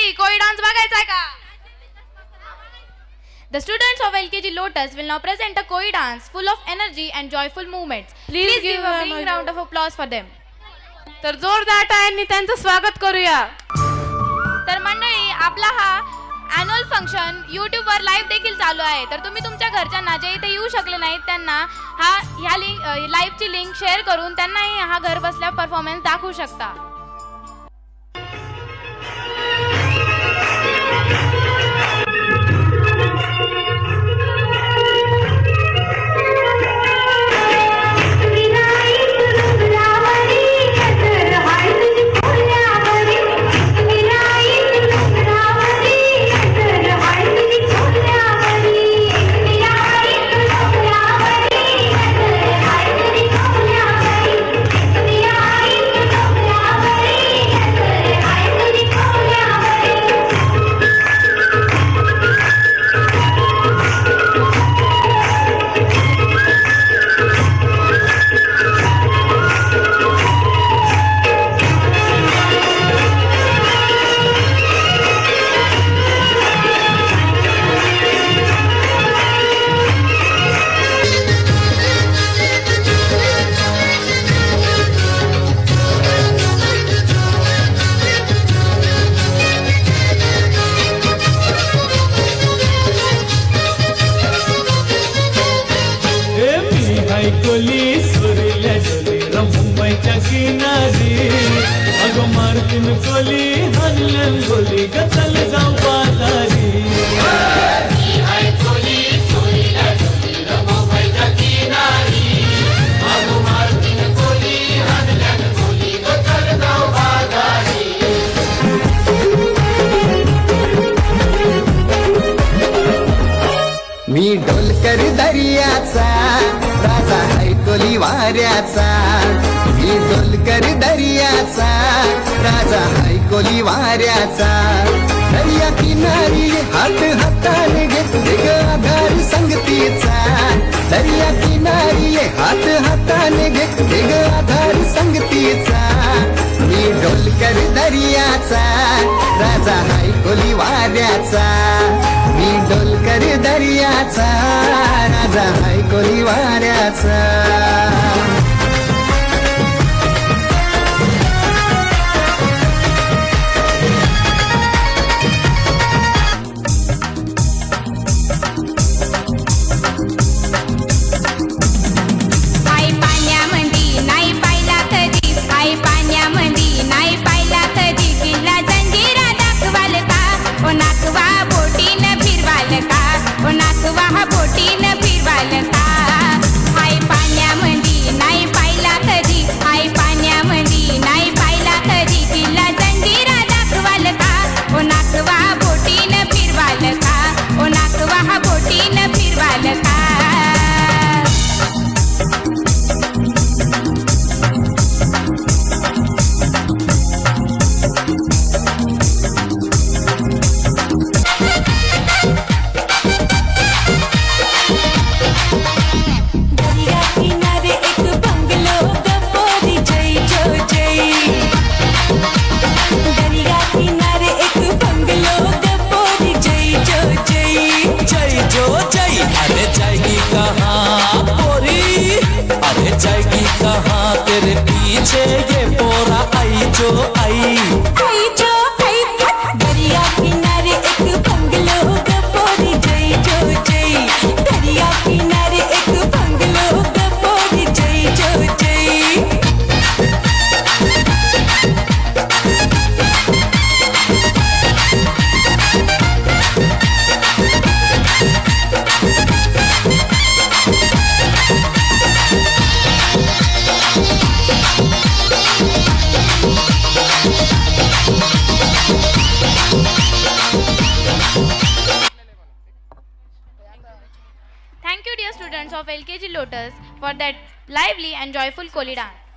मंडळी कोळी डान्स बघायचा आहे का? The students of LKG Lotus will now present a Koi dance full of energy and joyful movements. Please give a big round of applause for them. तर जोरदार टाळ्यांनी त्यांचं स्वागत करूया. तर मंडळी आपला हा ॲन्युअल फंक्शन यूट्यूबवर लाईव्ह देखील चालू आहे. तर तुम्ही तुमच्या घरच्यांना जे इथे येऊ शकले नाहीत त्यांना ह्या लाईव्हची लिंक शेअर करून त्यांनाही हा घर बसल्या परफॉर्मन्स दाखवू शकता. मी ढोलकर दर्याचा राजा ऐकोली वाऱ्याचा. मी ढोलकर दर्याचा राजा ऐकोली वाऱ्याचा. दर्या किनारी हात हाताने घेतले ग आधार संगतीचा. दर्या किनारी हात हाताने घेतले ग आधार संगतीचा. मी ढोलकर दर्याचा राजा ऐकोली वाऱ्याचा. मी ढोलकर दर्याचा राजा ऐकोली वाऱ्याचा. जाएगी कहाँ तेरे पीछे ये पोरा आई जो आई दरिया किनारे एक बंगलो गपोरी जय जो जय. दरिया किनारे एक बंगलो गपोरी जय जो जय. Thank you dear students of LKG Lotus for that lively and joyful Koli dance.